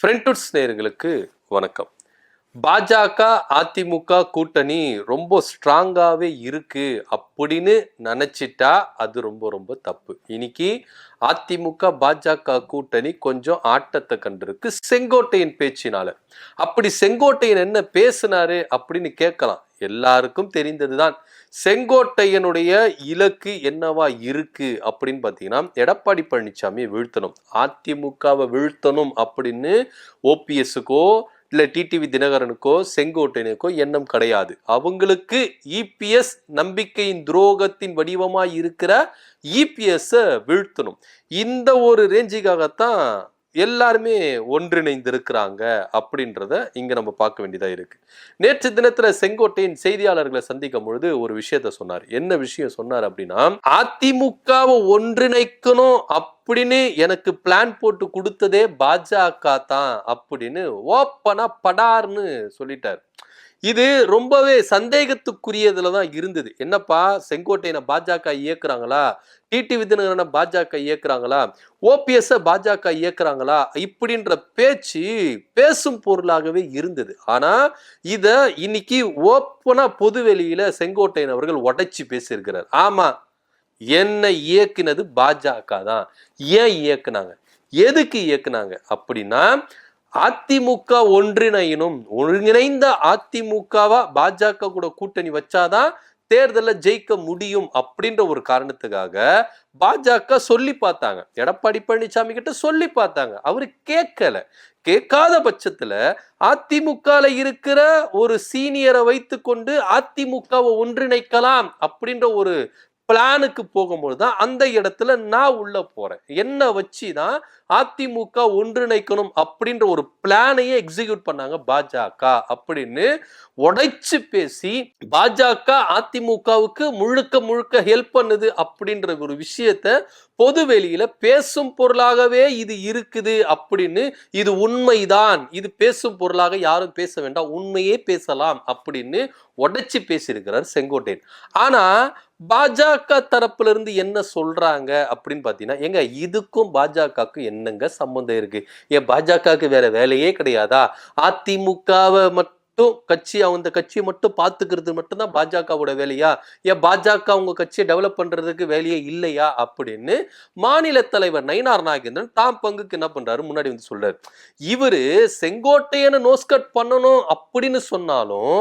ஃப்ரெண்ட்வுட்ஸ் நேயர்களுக்கு வணக்கம். பாஜக அதிமுக கூட்டணி ரொம்ப ஸ்ட்ராங்காகவே இருக்கு அப்படின்னு நினைச்சிட்டா அது ரொம்ப ரொம்ப தப்பு. இன்னைக்கு அதிமுக பாஜக கூட்டணி கொஞ்சம் ஆட்டத்தை கண்டிருக்கு செங்கோட்டையின் பேச்சினால. அப்படி செங்கோட்டையன் என்ன பேசினாரு அப்படின்னு கேட்கலாம். எல்லாருக்கும் தெரிந்ததுதான். செங்கோட்டையனுடைய இலக்கு என்னவா இருக்கு அப்படின்னு பார்த்தீங்கன்னா, எடப்பாடி பழனிசாமியை வீழ்த்தணும், அதிமுகவை வீழ்த்தணும் அப்படின்னு ஓபிஎஸ்க்கோ இல்ல டிடிவி தினகரனுக்கோ செங்கோட்டையனுக்கோ எண்ணம் கிடையாது. அவங்களுக்கு இபிஎஸ் நம்பிக்கையின் துரோகத்தின் வடிவமாய் இருக்கிற இபிஎஸ் வீழ்த்தணும். இந்த ஒரு ரேஞ்சுக்காகத்தான் எல்லாருமே ஒன்றிணைந்து இருக்கிறாங்க அப்படின்றத இங்க நம்ம பார்க்க வேண்டியதா இருக்கு. நேற்று தினத்துல செங்கோட்டையின் செய்தியாளர்களை சந்திக்கும் பொழுது ஒரு விஷயத்த சொன்னார். என்ன விஷயம் சொன்னார் அப்படின்னா, அதிமுகவை ஒன்றிணைக்கணும் அப்படின்னு எனக்கு பிளான் போட்டு கொடுத்ததே பாஜக தான் அப்படின்னு ஓப்பனா படார்னு சொல்லிட்டார். இது ரொம்பவே சந்தேகத்துக்குரியதுல தான் இருந்தது. என்னப்பா, செங்கோட்டையனை பாஜக இயக்குறாங்களா, டிடிவி தினகரனை பாஜக இயக்குறாங்களா, ஓபிஎஸ் பாஜக இயக்குறாங்களா இப்படின்ற பேச்சு பேசும் பொருளாகவே இருந்தது. ஆனா இத இன்னைக்கு ஓப்பனா பொதுவெளியில செங்கோட்டையன் அவர்கள் உடைச்சு பேசியிருக்கிறார். ஆமா, என்னை இயக்குனது பாஜக தான். ஏன் இயக்குனாங்க, எதுக்கு இயக்குனாங்க அப்படின்னா, அதிமுக ஒன்றிணையணும், ஒருங்கிணைந்த அதிமுகவா பாஜக கூட கூட்டணி வச்சாதான் தேர்தலில் ஜெயிக்க முடியும் அப்படின்ற ஒரு காரணத்துக்காக பாஜக சொல்லி பார்த்தாங்க. எடப்பாடி பழனிசாமி கிட்ட சொல்லி பார்த்தாங்க, அவரு கேட்கல. கேட்காத பட்சத்துல அதிமுக இருக்கிற ஒரு சீனியரை வைத்து கொண்டு அதிமுகவை ஒன்றிணைக்கலாம் அப்படின்ற ஒரு பிளானுக்கு போகும்போது தான் அந்த இடத்துல நான் உள்ள போறேன். என்ன வச்சுதான் அதிமுக ஒன்றிணைக்கணும் அப்படின்ற ஒரு பிளானையே எக்ஸிக்யூட் பண்ணாங்க பாஜக அப்படின்னு உடைச்சு பேசி, பாஜக அதிமுகவுக்கு முழுக்க முழுக்க ஹெல்ப் பண்ணுது அப்படின்ற ஒரு விஷயத்த பொது வெளியில பேசும் பொருளாகவே இது இருக்குது அப்படின்னு, இது உண்மைதான், இது பேசும் பொருளாக யாரும் பேச வேண்டாம், உண்மையே பேசலாம் அப்படின்னு உடைச்சு பேசியிருக்கிறார் செங்கோட்டையன். ஆனா பாஜக தரப்புல இருந்து என்ன சொல்றாங்க அப்படின்னு பாத்தீங்கன்னா, எங்க இதுக்கும் பாஜகவுக்கு என்னங்க சம்பந்தம் இருக்கு? ஏன் பாஜகவுக்கு வேற வேலையே கிடையாதா? அதிமுகவை மட்டும் கட்சி, அந்த கட்சியை மட்டும் பாத்துக்கிறது மட்டும்தான் பாஜகவோட வேலையா? ஏன் பாஜக உங்க கட்சியை டெவலப் பண்றதுக்கு வேலையே இல்லையா அப்படின்னு மாநில தலைவர் நயினார் நாகேந்திரன் தாம் பங்குக்கு என்ன பண்றாரு, முன்னாடி வந்து சொல்றாரு. இவரு செங்கோட்டையனை நோஸ்கட் பண்ணணும் அப்படின்னு சொன்னாலும்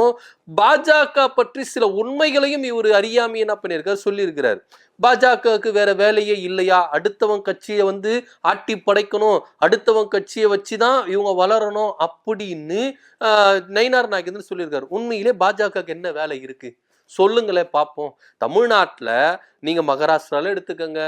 பாஜக பற்றி சில உண்மைகளையும் இவர் அறியாம என்ன பண்ணியிருக்காரு, சொல்லியிருக்கிறார். பாஜகவுக்கு வேற வேலையே இல்லையா, அடுத்தவன் கட்சியை வந்து ஆட்டி படைக்கணும், அடுத்தவன் கட்சியை வச்சுதான் இவங்க வளரணும் அப்படின்னு நயினார் நாகேந்திரன் சொல்லியிருக்காரு. உண்மையிலே பாஜகவுக்கு என்ன வேலை இருக்கு சொல்லுங்களேன் பார்ப்போம். தமிழ்நாட்டுல நீங்க மகாராஷ்டிரால எடுத்துக்கங்க,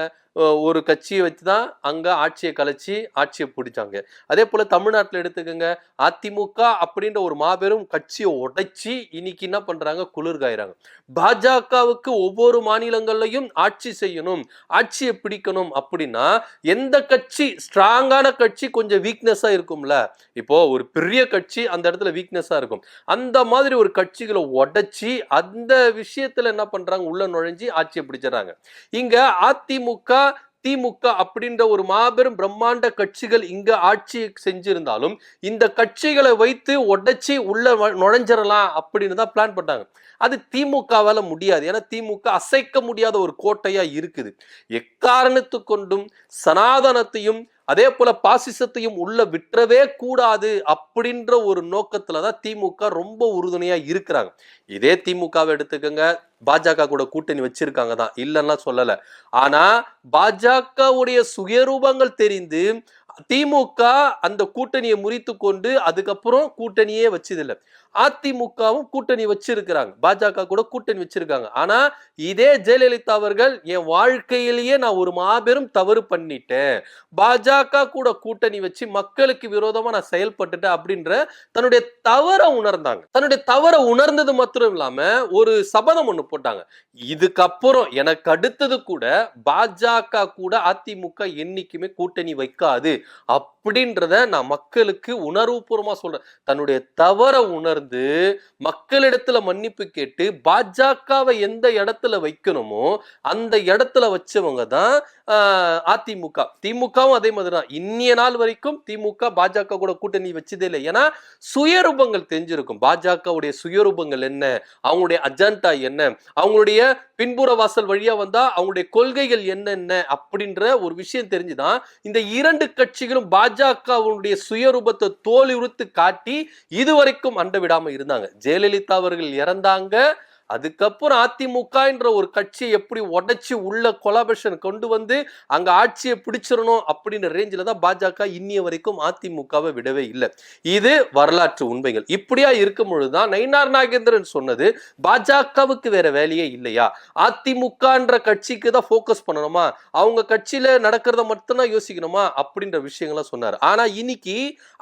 ஒரு கட்சியை வச்சுதான் அங்க ஆட்சியை கலைச்சி ஆட்சியை பிடிச்சாங்க. அதே போல தமிழ்நாட்டில் எடுத்துக்கங்க, அதிமுக அப்படின்ற ஒரு மாபெரும் கட்சியை உடைச்சி இன்னைக்கு என்ன பண்றாங்க, குளிர்காயிறாங்க. பாஜகவுக்கு ஒவ்வொரு மாநிலங்கள்லையும் ஆட்சி செய்யணும், ஆட்சியை பிடிக்கணும் அப்படின்னா எந்த கட்சி ஸ்ட்ராங்கான கட்சி கொஞ்சம் வீக்னஸா இருக்கும்ல. இப்போ ஒரு பெரிய கட்சி அந்த இடத்துல வீக்னஸா இருக்கும், அந்த மாதிரி ஒரு கட்சிகளை உடைச்சி அந்த விஷயத்துல என்ன பண்றாங்க, உள்ள நுழைஞ்சி ஆட்சியை பிடிச்சிடறாங்க. இங்க அதிமுக திமுக அப்படின்ற ஒரு மாபெரும் பிரம்மாண்ட கட்சிகள் இங்க ஆட்சி செஞ்சிருந்தாலும் இந்த கட்சிகளை வைத்து உடைச்சி உள்ள நுழைஞ்சிடலாம் அப்படின்னு தான் பிளான் பண்ணாங்க. அது திமுகவால முடியாது. ஏன்னா திமுக அசைக்க முடியாத ஒரு கோட்டையா இருக்குது. எக்காரணத்து கொண்டும் சனாதனத்தையும் அதே போல பாசிசத்தையும் உள்ள விட்டுறவே கூடாது அப்படின்ற ஒரு நோக்கத்துலதான் திமுக ரொம்ப உறுதுணையா இருக்கிறாங்க. இதே திமுகவை எடுத்துக்கங்க, பாஜக கூட கூட்டணி வச்சிருக்காங்க தான், இல்லைன்னா சொல்லல. ஆனா பாஜகவுடைய சுயரூபங்கள் தெரிந்து திமுக அந்த கூட்டணியை முறித்து கொண்டு அதுக்கப்புறம் கூட்டணியே வச்சதில்லை. அதிமுகவும் கூட்டணி வச்சிருக்கிறாங்க, பாஜக கூட கூட்டணி வச்சிருக்காங்க. ஆனா இதே ஜெயலலிதா அவர்கள், என் வாழ்க்கையிலேயே நான் ஒரு மாபெரும் தவறு பண்ணிட்டேன், பாஜக கூட கூட்டணி வச்சு மக்களுக்கு விரோதமா நான் செயல்பட்டுட்டேன் அப்படின்ற தன்னுடைய தவறை உணர்ந்தாங்க. தன்னுடைய தவறை உணர்ந்தது மாத்திரம் இல்லாம ஒரு சபதம் ஒண்ணு போட்டாங்க. இதுக்கப்புறம் எனக்கு அடுத்தது கூட பாஜக கூட அதிமுக என்னைக்குமே கூட்டணி வைக்காது அப்படின்றத நான் மக்களுக்கு உணர்வுபூர்வமா சொல்றேன். தன்னுடைய தவற உணர்ந்து மக்களிடத்துல மன்னிப்பு கேட்டு பாஜகவை எந்த இடத்துல வைக்கணுமோ அந்த இடத்துல வச்சவங்க தான் அதிமுக. திமுகவும் அதே மாதிரிதான். இன்னிய நாள் வரைக்கும் திமுக பாஜக கூட கூட்டணி வச்சதே இல்லை. ஏன்னா சுயரூபங்கள் தெரிஞ்சிருக்கும். பாஜகவுடைய சுயரூபங்கள் என்ன, அவங்களுடைய அஜெண்டா என்ன, அவங்களுடைய பின்புற வாசல் வழியா வந்தா அவங்களுடைய கொள்கைகள் என்னென்ன அப்படின்ற ஒரு விஷயம் தெரிஞ்சுதான் இந்த இரண்டு கட்சிகளும் பாஜகவுடைய சுயரூபத்தை தோல் உரித்து காட்டி இதுவரைக்கும் அண்ட விடாம இருந்தாங்க. ஜெயலலிதா அவர்கள் இறந்தாங்க. அதுக்கப்புறம் அதிமுக என்ற ஒரு கட்சியை எப்படி உடைச்சு உள்ள கொலாபரேஷன் கொண்டு வந்து அங்க ஆட்சியை பிடிச்சிடணும் அப்படின்ற ரேஞ்சில தான் பாஜக இன்னிய வரைக்கும் அதிமுகவை விடவே இல்லை. இது வரலாற்று உண்மைகள். இப்படியா இருக்கும் பொழுதுதான் நயினார் நாகேந்திரன் சொன்னது, பாஜகவுக்கு வேற வேலையே இல்லையா, அதிமுகன்ற கட்சிக்கு தான் போக்கஸ் பண்ணணுமா, அவங்க கட்சியில நடக்கிறத மட்டும்தான் யோசிக்கணுமா அப்படின்ற விஷயங்களை சொன்னார். ஆனா இன்னைக்கு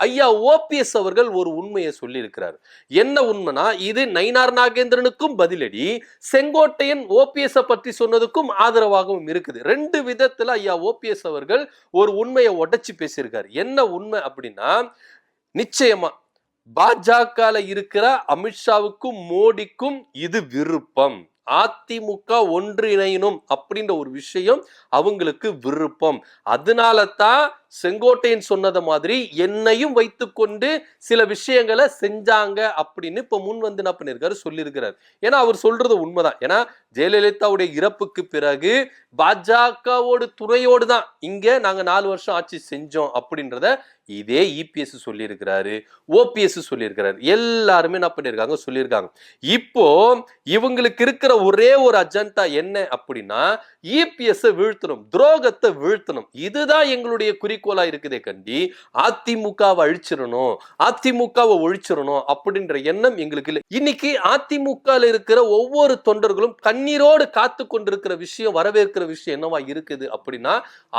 ஐயா ஓபிஎஸ் அவர்கள் ஒரு உண்மையை சொல்லி இருக்கிறார். என்ன உண்மைனா, இது நயினார் நாகேந்திரனுக்கும் பதிலடி செங்கோட்டையன் ஓபிஎஸ் பற்றி சொன்னதுக்கும் ஆதரவாகவும் இருக்குது. ரெண்டு விதத்துல ஐயா ஓபிஎஸ் அவர்கள் ஒரு உண்மையை உடைச்சு பேசியிருக்காரு. என்ன உண்மை அப்படின்னா, நிச்சயமா பாஜக இருக்கிற அமித்ஷாவுக்கும் மோடிக்கும் இது விருப்பம். அதிமுக ஒன்றிணையணும் அப்படின்ற ஒரு விஷயம் அவங்களுக்கு விருப்பம். அதனால தான் செங்கோட்டையன் சொன்னத மாதிரி என்னையும் வைத்துக்கொண்டு சில விஷயங்களை செஞ்சாங்க அப்படின்னு இப்ப முன் வந்து என்ன பண்ணிருக்காரு சொல்லியிருக்கிறார். ஏன்னா அவர் சொல்றது உண்மைதான். ஏன்னா ஜெயலலிதாவுடைய இறப்புக்கு பிறகு பாஜகவோடு துணையோடு தான் இங்க நாங்க 4 வருஷம் ஆட்சி செஞ்சோம் அப்படின்றத இதே இபிஎஸ் சொல்லியிருக்கிறாரு, ஓபிஎஸ் சொல்லியிருக்கிறாரு, எல்லாருமே என்ன பண்ணிருக்காங்க சொல்லியிருக்காங்க. இப்போ இவங்களுக்கு இருக்கிற ஒரே ஒரு அஜெண்டா என்ன அப்படின்னா, இபிஎஸ் வீழ்த்தணும், துரோகத்தை வீழ்த்தணும். இதுதான் எங்களுடைய குறிக்கோளா இருக்குதே கண்டி அதிமுகவை அழிச்சிடணும், அதிமுகவை ஒழிச்சிடணும் அப்படின்ற எண்ணம் எங்களுக்கு இல்லை. இன்னைக்கு அதிமுக இருக்கிற ஒவ்வொரு தொண்டர்களும் கண்ணீரோடு காத்து கொண்டிருக்கிற விஷயம், வரவேற்கிற விஷயம் என்னவா இருக்குது அப்படின்னா,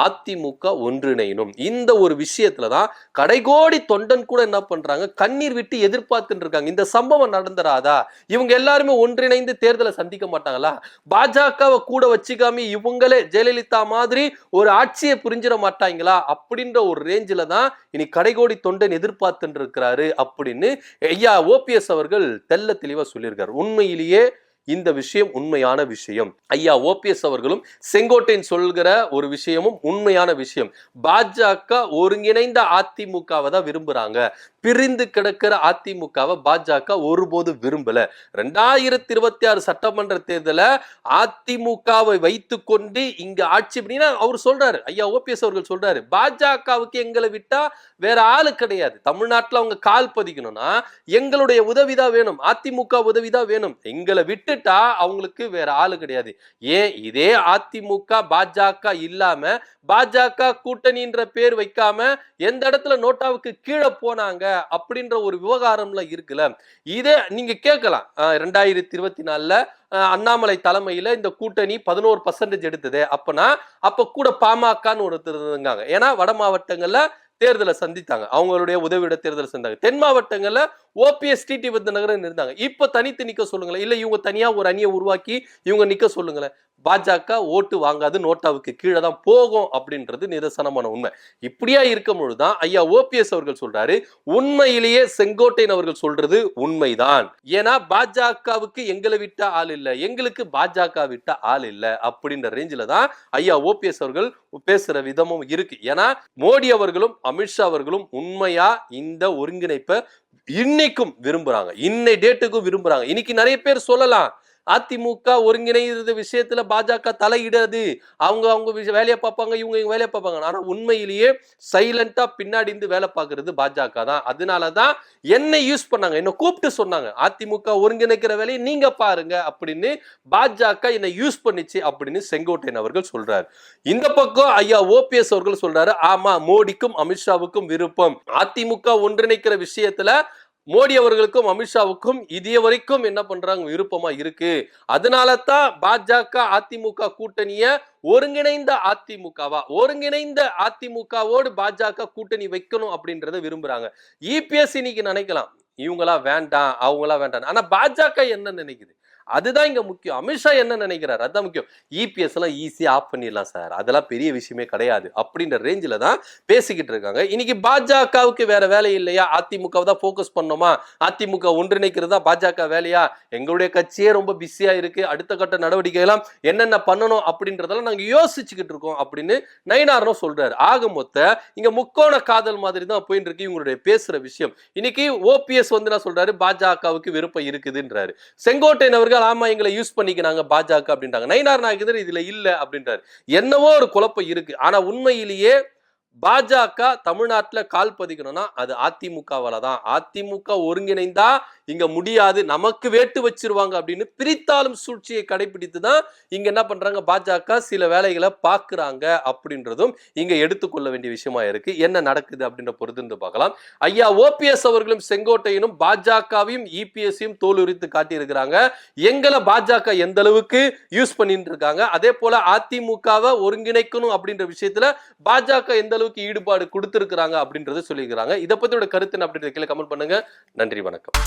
அதிமுக ஒன்றிணையணும். இந்த ஒரு விஷயத்துலதான் கடைகோடி தொண்டன் கூட என்ன பண்றாங்க, கண்ணீர் விட்டு எதிர்பார்த்துட்டு இருக்காங்க. இந்த சம்பவம் நடந்துராதா, இவங்க எல்லாருமே ஒன்றிணைந்து தேர்தலை சந்திக்க மாட்டாங்களா, பாஜகவை கூட வச்சுக்காம இவங்களே ஜெயலலிதா மாதிரி ஒரு ஆட்சியை புரிஞ்சிட மாட்டாங்களா அப்படின்ற ஒரு ரேஞ்சில தான் இனி கடைகோடி தொண்டன் எதிர்பார்த்துட்டு இருக்கிறாரு அப்படின்னு ஐயா ஓபிஎஸ் அவர்கள் தெல்ல தெளிவா சொல்லியிருக்காரு. உண்மையிலேயே இந்த விஷயம் உண்மையான விஷயம். ஐயா ஓபிஎஸ் அவர்களும் செங்கோட்டையன் சொல்கிற ஒரு விஷயமும் உண்மையான விஷயம். பாஜக ஒருங்கிணைந்த அதிமுகவை தான் விரும்புறாங்க. பிரிந்து கிடக்கிற அதிமுகவை பாஜக ஒருபோது விரும்பல. 2026 சட்டமன்ற தேர்தலை அதிமுகவை வைத்துக் கொண்டு இங்க ஆட்சி அப்படின்னா அவர் சொல்றாரு, ஐயா ஓபிஎஸ் அவர்கள் சொல்றாரு, பாஜகவுக்கு எங்களை விட்டா வேற ஆளு கிடையாது. தமிழ்நாட்டில் அவங்க கால் பதிக்கணும்னா எங்களுடைய உதவிதான் வேணும், அதிமுக உதவிதான் வேணும். எங்களை விட்டுட்டா அவங்களுக்கு வேற ஆளு கிடையாது. ஏன் இதே அதிமுக பாஜக இல்லாம பாஜக கூட்டணின்ற பேர் வைக்காம எந்த இடத்துல நோட்டாவுக்கு கீழே போனாங்க அப்படின்ற ஒரு விவகாரம்ல இருக்குல்ல. இதே நீங்க கேட்கலாம், 2024 அண்ணாமலை தலைமையில இந்த கூட்டணி 11% எடுத்தது. அப்ப கூட பாமகன்னு ஒருத்தர் இருந்தாங்க. ஏன்னா வட மாவட்டங்கள்ல தேர்தலை சந்தித்தாங்க, அவங்களுடைய உதவியோட தேர்தலை சந்தாங்க. தென் மாவட்டங்கள்ல ஓபிஎஸ் டிடி விருதுநகர் இருந்தாங்க. இப்ப தனித்து நிக்க சொல்லுங்களேன், இல்ல இவங்க தனியா ஒரு அணியை உருவாக்கி இவங்க நிக்க சொல்லுங்களேன். பாஜக ஓட்டு வாங்காது, நோட்டாவுக்கு கீழே தான் போகும் அப்படின்றது நிதர்சனமான உண்மை. இப்படியா இருக்கும் பொழுதுதான் ஐயா ஓபிஎஸ் அவர்கள் சொல்றாரு, உண்மையிலேயே செங்கோட்டையன் அவர்கள் சொல்றது உண்மைதான். ஏன்னா பாஜகவுக்கு எங்களை விட்ட ஆள் இல்ல, எங்களுக்கு பாஜக விட்ட ஆள் இல்ல அப்படின்ற ரேஞ்சில தான் ஐயா ஓபிஎஸ் அவர்கள் பேசுற விதமும் இருக்கு. ஏன்னா மோடி அவர்களும் அமித்ஷா அவர்களும் உண்மையா இந்த ஒருங்கிணைப்பை இன்னைக்கும் விரும்புறாங்க, இன்னை டேட்டுக்கும் விரும்புறாங்க. இன்னைக்கு நிறைய பேர் சொல்லலாம், அதிமுக ஒருங்கிணைந்த விஷயத்துல பாஜக தலையிடாது, அவங்க வேலையை பார்ப்பாங்க, இவங்க வேலையை பார்ப்பாங்க. ஆனா உண்மையிலேயே சைலண்டா பின்னாடி இருந்து வேலை பார்க்கறது பாஜக தான். அதனாலதான் என்ன யூஸ் பண்ணாங்க, என்ன கூப்பிட்டு சொன்னாங்க, அதிமுக ஒருங்கிணைக்கிற வேலையை நீங்க பாருங்க அப்படின்னு பாஜக என்ன யூஸ் பண்ணிச்சு அப்படின்னு செங்கோட்டையன் அவர்கள் சொல்றாரு. இந்த பக்கம் ஐயா ஓபிஎஸ் அவர்கள் சொல்றாரு, ஆமா மோடிக்கும் அமித்ஷாவுக்கும் விருப்பம், அதிமுக ஒன்றிணைக்கிற விஷயத்துல மோடி அவர்களுக்கும் அமித்ஷாவுக்கும் இதே வரைக்கும் என்ன பண்றாங்க, விருப்பமா இருக்கு. அதனால தான் பாஜக அதிமுக கூட்டணிய ஒருங்கிணைந்த அதிமுகவோடு பாஜக கூட்டணி வைக்கணும் அப்படின்றத விரும்புறாங்க. இபிஎஸ் இன்னைக்கு நினைக்கலாம் இவங்களா வேண்டாம் அவங்களா வேண்டாம், ஆனா பாஜக என்ன நினைக்குது, அதுதான் இங்க முக்கியம். அமித்ஷா என்ன நினைக்கிறார் அதான் முக்கியம். இபிஎஸ் எல்லாம் ஈஸியா ஆஃப் பண்ணிடலாம் சார், அதெல்லாம் பெரிய விஷயமே கிடையாது அப்படின்ற ரேஞ்சில தான் பேசிக்கிட்டு இருக்காங்க. இன்னைக்கு பாஜகவுக்கு வேற வேலை இல்லையா, அதிமுகவை தான் போக்கஸ் பண்ணோமா, அதிமுக ஒன்றிணைக்கிறதா பாஜக வேலையா, எங்களுடைய கட்சியே ரொம்ப பிஸியா இருக்கு, அடுத்த கட்ட நடவடிக்கை எல்லாம் என்னென்ன பண்ணணும் அப்படின்றதெல்லாம் நாங்க யோசிச்சுக்கிட்டு இருக்கோம் அப்படின்னு நயினாரும் சொல்றாரு. ஆக மொத்த இங்க முக்கோண காதல் மாதிரி தான் போயிட்டு இருக்கு இவங்களுடைய பேசுற விஷயம். இன்னைக்கு ஓபிஎஸ் வந்து என்ன சொல்றாரு, பாஜகவுக்கு விருப்பம் இருக்குதுன்றாரு. செங்கோட்டையன் அவர்கள் ஆமா எங்களை யூஸ் பண்ணிக்கிறாங்க பாஜக அப்படின்றாங்க. நயினார் நாயகர் இதுல இல்ல அப்படின்றாரு. என்னவோ ஒரு குழப்பம் இருக்கு. ஆனா உண்மையிலேயே பாஜக தமிழ்நாட்டுல கால் பதிக்கணும்னா அது அதிமுகவால தான். அதிமுக ஒருங்கிணைந்தா இங்க முடியாது, நமக்கு வேட்டு வச்சிருவாங்க அப்படின்னு பிரித்தாலும் சூழ்ச்சியை கடைபிடித்து தான் இங்க என்ன பண்றாங்க பாஜக சில வேலைகளை பாக்குறாங்க அப்படின்றதும் இங்க எடுத்துக்கொள்ள வேண்டிய விஷயமா இருக்கு. என்ன நடக்குது அப்படின்ற பொறுத்து பார்க்கலாம். ஐயா ஓபிஎஸ் அவர்களும் செங்கோட்டையனும் பாஜகவையும் இபிஎஸ்ஸையும் தோலுரித்து காட்டி இருக்கிறாங்க. எங்களை பாஜக எந்த அளவுக்கு யூஸ் பண்ணிட்டு இருக்காங்க, அதே போல அதிமுகவை ஒருங்கிணைக்கணும் அப்படின்ற விஷயத்துல பாஜக எந்த அளவுக்கு ஈடுபாடு கொடுத்திருக்கிறாங்க அப்படின்றத சொல்லிக்கிறாங்க. இதை பத்தியோட கருத்து அப்படின்றத கீழே கமெண்ட் பண்ணுங்க. நன்றி, வணக்கம்.